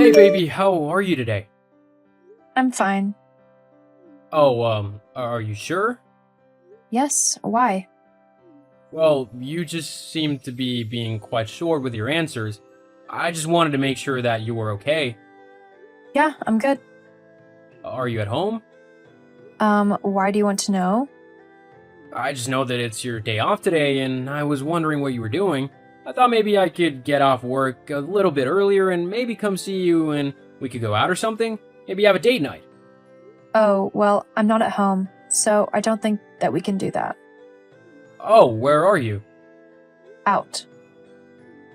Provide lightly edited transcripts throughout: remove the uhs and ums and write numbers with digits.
Hey baby, how are you today? I'm fine. Oh, are you sure? Yes, why? Well, you just seem to be being quite short with your answers. I just wanted to make sure that you were okay. Yeah, I'm good. Are you at home? Why do you want to know? I just know that it's your day off today, and I was wondering what you were doing. I thought maybe I could get off work a little bit earlier and maybe come see you and we could go out or something. Maybe have a date night. Oh, well, I'm not at home, so I don't think that we can do that. Oh, where are you? Out.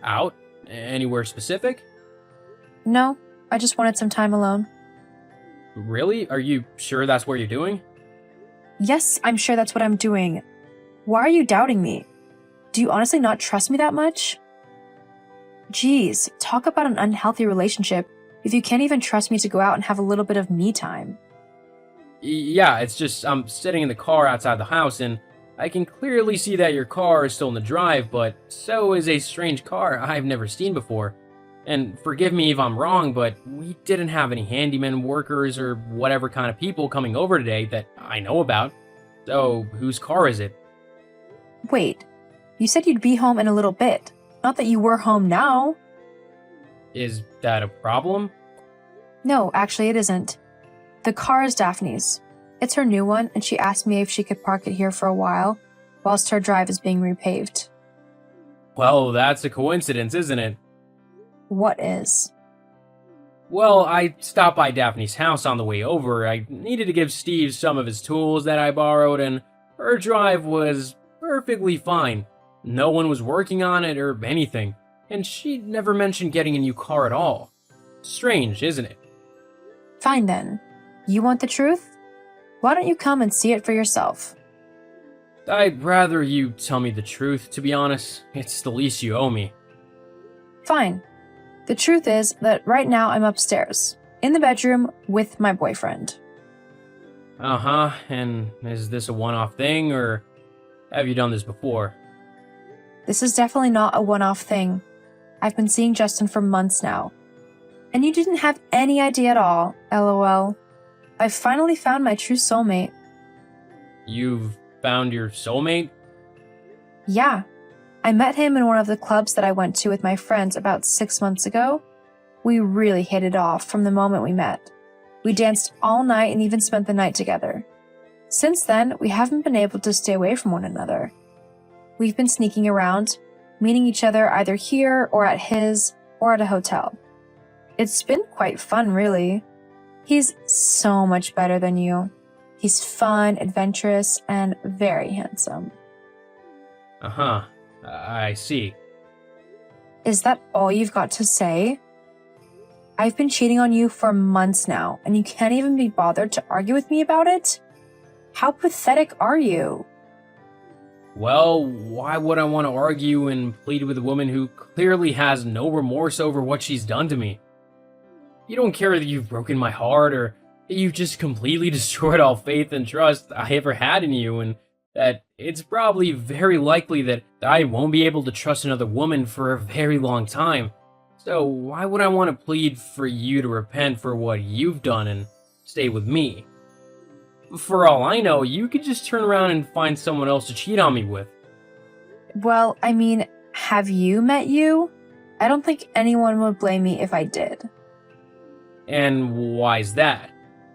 Out? Anywhere specific? No, I just wanted some time alone. Really? Are you sure that's what you're doing? Yes, I'm sure that's what I'm doing. Why are you doubting me? Do you honestly not trust me that much? Geez, talk about an unhealthy relationship if you can't even trust me to go out and have a little bit of me time. Yeah, it's just I'm sitting in the car outside the house and I can clearly see that your car is still in the drive, but so is a strange car I've never seen before. And forgive me if I'm wrong, but we didn't have any handyman workers or whatever kind of people coming over today that I know about. So, whose car is it? Wait, you said you'd be home in a little bit. Not that you were home now. Is that a problem? No, actually, it isn't. The car is Daphne's. It's her new one, and she asked me if she could park it here for a while, whilst her drive is being repaved. Well, that's a coincidence, isn't it? What is? Well, I stopped by Daphne's house on the way over. I needed to give Steve some of his tools that I borrowed, and her drive was perfectly fine. No one was working on it or anything, and she never mentioned getting a new car at all. Strange, isn't it? Fine then. You want the truth? Why don't you come and see it for yourself? I'd rather you tell me the truth, to be honest. It's the least you owe me. Fine. The truth is that right now I'm upstairs, in the bedroom with my boyfriend. Uh-huh, and is this a one-off thing, or have you done this before? This is definitely not a one-off thing. I've been seeing Justin for months now. And you didn't have any idea at all, lol. I've finally found my true soulmate. You've found your soulmate? Yeah. I met him in one of the clubs that I went to with my friends about 6 months ago. We really hit it off from the moment we met. We danced all night and even spent the night together. Since then, we haven't been able to stay away from one another. We've been sneaking around, meeting each other either here or at his or at a hotel. It's been quite fun, really. He's so much better than you. He's fun, adventurous, and very handsome. Uh-huh, I see. Is that all you've got to say? I've been cheating on you for months now, and you can't even be bothered to argue with me about it? How pathetic are you? Well, why would I want to argue and plead with a woman who clearly has no remorse over what she's done to me? You don't care that you've broken my heart or that you've just completely destroyed all faith and trust I ever had in you, and that it's probably very likely that I won't be able to trust another woman for a very long time. So why would I want to plead for you to repent for what you've done and stay with me? For all I know, you could just turn around and find someone else to cheat on me with. Well, I mean, have you met you? I don't think anyone would blame me if I did. And why's that?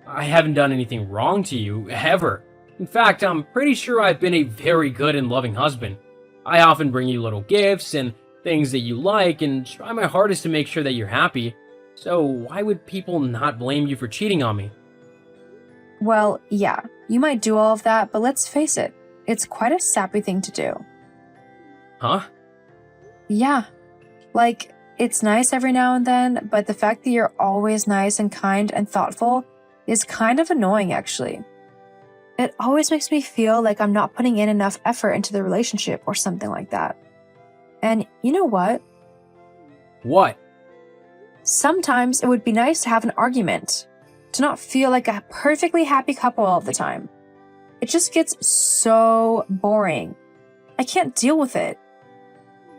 I haven't done anything wrong to you, ever. In fact, I'm pretty sure I've been a very good and loving husband. I often bring you little gifts and things that you like and try my hardest to make sure that you're happy. So why would people not blame you for cheating on me? Well, yeah, you might do all of that, but let's face it, it's quite a sappy thing to do. Huh? Yeah, like, it's nice every now and then, but the fact that you're always nice and kind and thoughtful is kind of annoying, actually. It always makes me feel like I'm not putting in enough effort into the relationship or something like that. And you know what? What? Sometimes it would be nice to have an argument, to not feel like a perfectly happy couple all the time. It just gets so boring. I can't deal with it.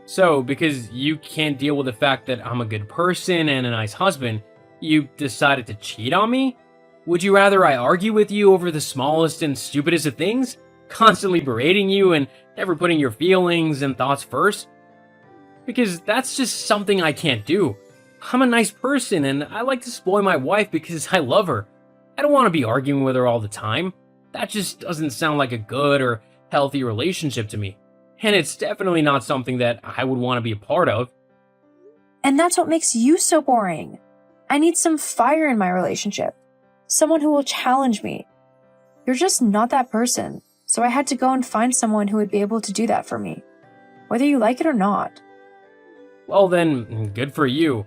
So, because you can't deal with the fact that I'm a good person and a nice husband, You decided to cheat on me? Would you rather I argue with you over the smallest and stupidest of things? Constantly berating you and never putting your feelings and thoughts first? Because that's just something I can't do. I'm a nice person and I like to spoil my wife because I love her. I don't want to be arguing with her all the time. That just doesn't sound like a good or healthy relationship to me. And it's definitely not something that I would want to be a part of. And that's what makes you so boring. I need some fire in my relationship. Someone who will challenge me. You're just not that person, so I had to go and find someone who would be able to do that for me, whether you like it or not. Well then, good for you.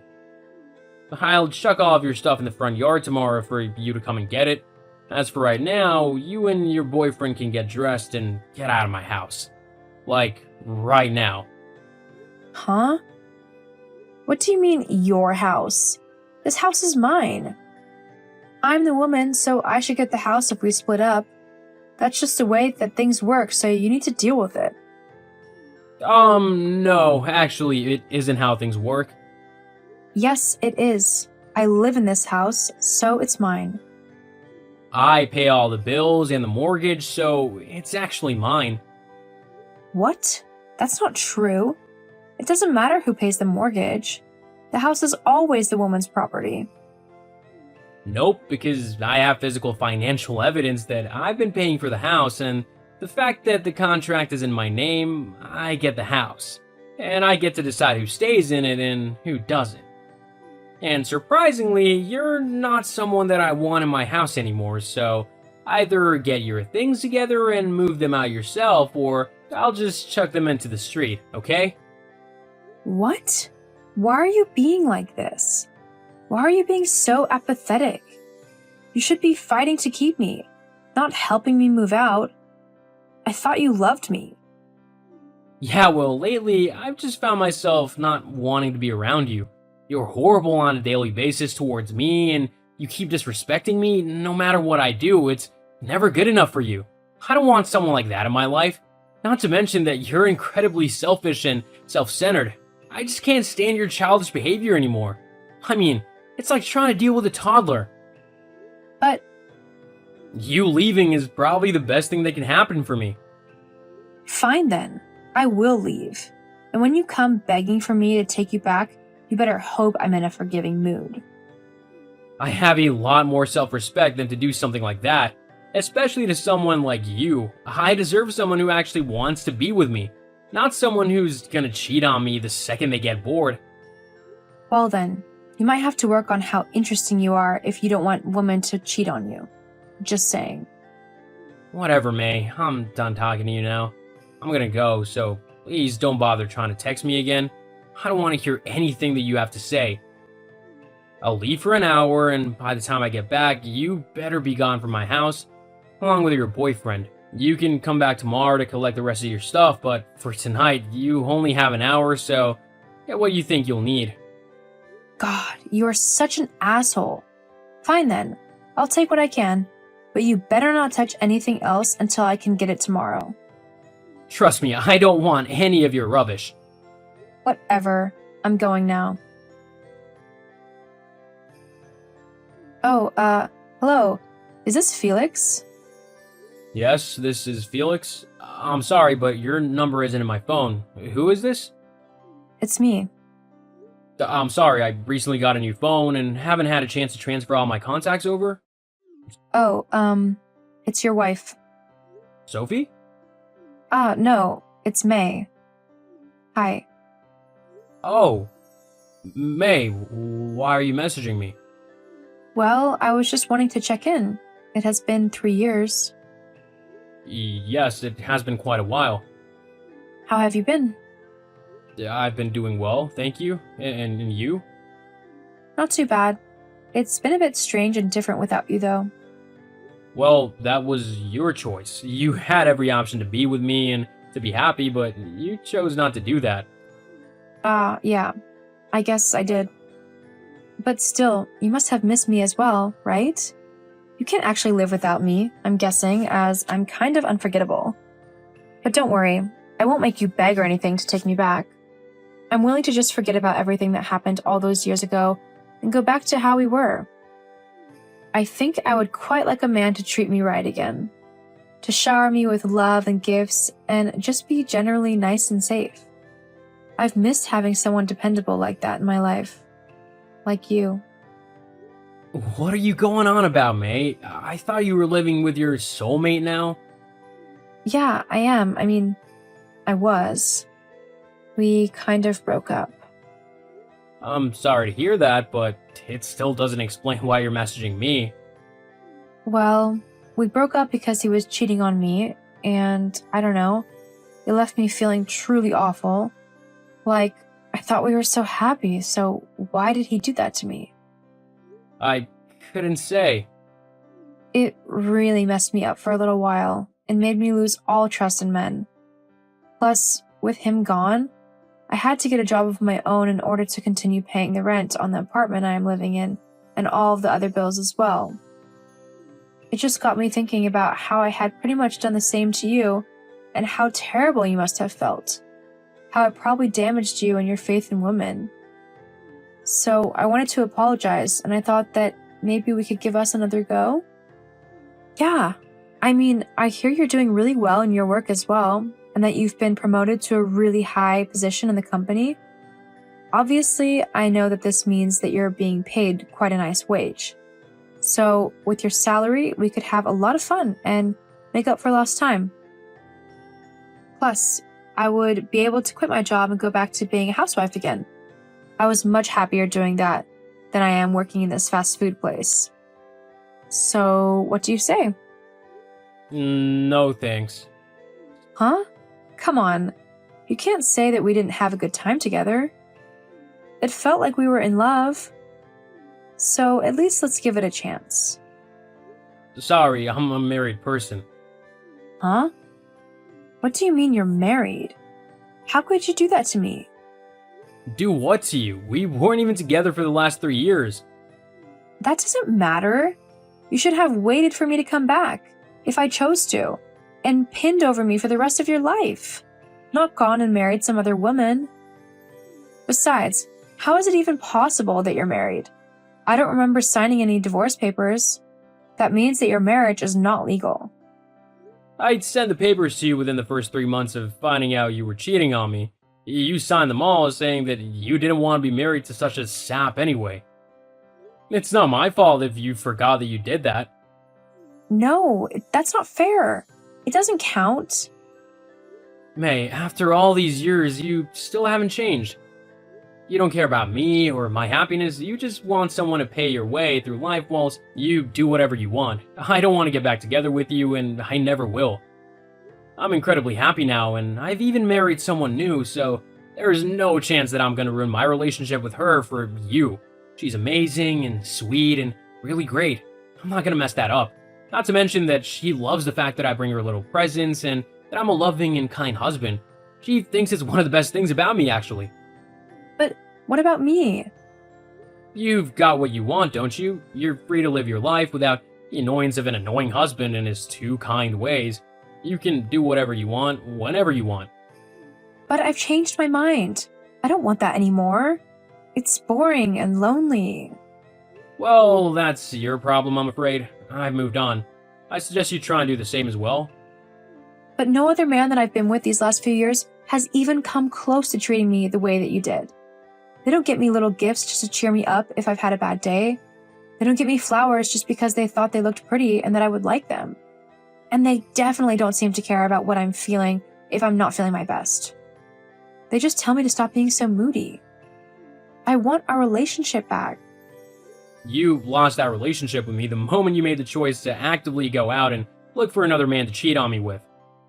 I'll chuck all of your stuff in the front yard tomorrow for you to come and get it. As for right now, you and your boyfriend can get dressed and get out of my house. Like, right now. Huh? What do you mean, your house? This house is mine. I'm the woman, so I should get the house if we split up. That's just the way that things work, so you need to deal with it. No, actually, it isn't how things work. Yes, it is. I live in this house, so it's mine. I pay all the bills and the mortgage, so it's actually mine. What? That's not true. It doesn't matter who pays the mortgage. The house is always the woman's property. Nope, because I have physical financial evidence that I've been paying for the house, and the fact that the contract is in my name, I get the house. And I get to decide who stays in it and who doesn't. And surprisingly, you're not someone that I want in my house anymore, so either get your things together and move them out yourself, or I'll just chuck them into the street, okay? What? Why are you being like this? Why are you being so apathetic? You should be fighting to keep me, not helping me move out. I thought you loved me. Yeah, well, lately, I've just found myself not wanting to be around you. You're horrible on a daily basis towards me, and you keep disrespecting me no matter what I do. It's never good enough for you. I don't want someone like that in my life. Not to mention that you're incredibly selfish and self-centered. I just can't stand your childish behavior anymore. I mean, it's like trying to deal with a toddler. But You leaving is probably the best thing that can happen for me. fine then. I will leave. And when you come begging for me to take you back, you better hope I'm in a forgiving mood. I have a lot more self-respect than to do something like that, especially to someone like you. I deserve someone who actually wants to be with me, not someone who's gonna cheat on me the second they get bored. Well then, you might have to work on how interesting you are if you don't want women to cheat on you. Just saying. Whatever, May. I'm done talking to you now. I'm gonna go, so please don't bother trying to text me again. I don't want to hear anything that you have to say. I'll leave for an hour, and by the time I get back, you better be gone from my house, along with your boyfriend. You can come back tomorrow to collect the rest of your stuff, but for tonight, you only have an hour, so get what you think you'll need. God, you are such an asshole. Fine then, I'll take what I can, but you better not touch anything else until I can get it tomorrow. Trust me, I don't want any of your rubbish. Whatever, I'm going now. Oh, hello, is this Felix? Yes, this is Felix. I'm sorry, but your number isn't in my phone. Who is this? It's me. I'm sorry, I recently got a new phone and haven't had a chance to transfer all my contacts over. Oh, it's your wife. Sophie? No, it's May. Hi. Oh. May, why are you messaging me? Well, I was just wanting to check in. It has been 3 years. Yes, it has been quite a while. How have you been? I've been doing well, thank you. And you? Not too bad. It's been a bit strange and different without you, though. Well, that was your choice. You had every option to be with me and to be happy, but you chose not to do that. Yeah. I guess I did. But still, you must have missed me as well, right? You can't actually live without me, I'm guessing, as I'm kind of unforgettable. But don't worry, I won't make you beg or anything to take me back. I'm willing to just forget about everything that happened all those years ago and go back to how we were. I think I would quite like a man to treat me right again, to shower me with love and gifts, and just be generally nice and safe. I've missed having someone dependable like that in my life. Like you. What are you going on about, May? I thought you were living with your soulmate now. Yeah, I am. I mean, I was. We kind of broke up. I'm sorry to hear that, but it still doesn't explain why you're messaging me. Well, we broke up because he was cheating on me, and I don't know, it left me feeling truly awful. Like, I thought we were so happy, so why did he do that to me? I couldn't say. It really messed me up for a little while and made me lose all trust in men. Plus, with him gone, I had to get a job of my own in order to continue paying the rent on the apartment I am living in and all of the other bills as well. It just got me thinking about how I had pretty much done the same to you and how terrible you must have felt. How it probably damaged you and your faith in women. So I wanted to apologize, and I thought that maybe we could give us another go. Yeah, I mean, I hear you're doing really well in your work as well, and that you've been promoted to a really high position in the company. Obviously, I know that this means that you're being paid quite a nice wage. So with your salary, we could have a lot of fun and make up for lost time. Plus, I would be able to quit my job and go back to being a housewife again. I was much happier doing that than I am working in this fast food place. So, what do you say? No thanks. Huh? Come on. You can't say that we didn't have a good time together. It felt like we were in love. So, at least let's give it a chance. Sorry, I'm a married person. Huh? What do you mean you're married? How could you do that to me? Do what to you? We weren't even together for the last 3 years. That doesn't matter. You should have waited for me to come back, if I chose to, and pinned over me for the rest of your life, not gone and married some other woman. Besides, how is it even possible that you're married? I don't remember signing any divorce papers. That means that your marriage is not legal. I'd send the papers to you within the first 3 months of finding out you were cheating on me. You signed them all saying that you didn't want to be married to such a sap anyway. It's not my fault if you forgot that you did that. No, that's not fair. It doesn't count. May, after all these years, you still haven't changed. You don't care about me or my happiness, you just want someone to pay your way through life whilst you do whatever you want. I don't want to get back together with you, and I never will. I'm incredibly happy now, and I've even married someone new, so there is no chance that I'm going to ruin my relationship with her for you. She's amazing and sweet and really great. I'm not going to mess that up. Not to mention that she loves the fact that I bring her little presents and that I'm a loving and kind husband. She thinks it's one of the best things about me, actually. But what about me? You've got what you want, don't you? You're free to live your life without the annoyance of an annoying husband and his 2 kind ways. You can do whatever you want, whenever you want. But I've changed my mind. I don't want that anymore. It's boring and lonely. Well, that's your problem, I'm afraid. I've moved on. I suggest you try and do the same as well. But no other man that I've been with these last few years has even come close to treating me the way that you did. They don't get me little gifts just to cheer me up if I've had a bad day. They don't get me flowers just because they thought they looked pretty and that I would like them. And they definitely don't seem to care about what I'm feeling if I'm not feeling my best. They just tell me to stop being so moody. I want our relationship back. You lost that relationship with me the moment you made the choice to actively go out and look for another man to cheat on me with.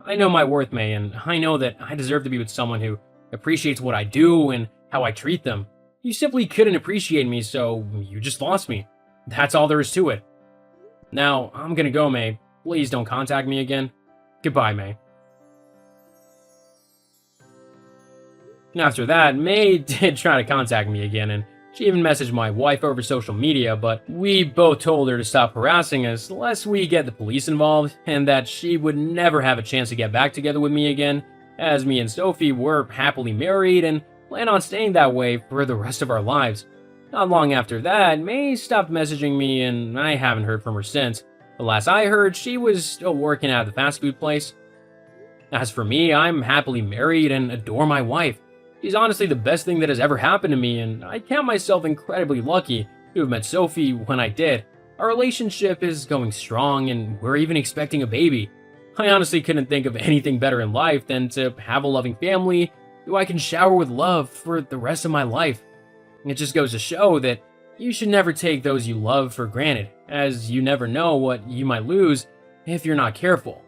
I know my worth, May, and I know that I deserve to be with someone who appreciates what I do and how I treat them. You simply couldn't appreciate me, so you just lost me. That's all there is to it. Now, I'm gonna go, May. Please don't contact me again. Goodbye, May. After that, May did try to contact me again, and she even messaged my wife over social media, but we both told her to stop harassing us lest we get the police involved, and that she would never have a chance to get back together with me again, as me and Sophie were happily married and plan on staying that way for the rest of our lives. Not long after that, May stopped messaging me and I haven't heard from her since. The last I heard, she was still working at the fast food place. As for me, I'm happily married and adore my wife. She's honestly the best thing that has ever happened to me, and I count myself incredibly lucky to have met Sophie when I did. Our relationship is going strong, and we're even expecting a baby. I honestly couldn't think of anything better in life than to have a loving family who I can shower with love for the rest of my life. It just goes to show that you should never take those you love for granted, as you never know what you might lose if you're not careful.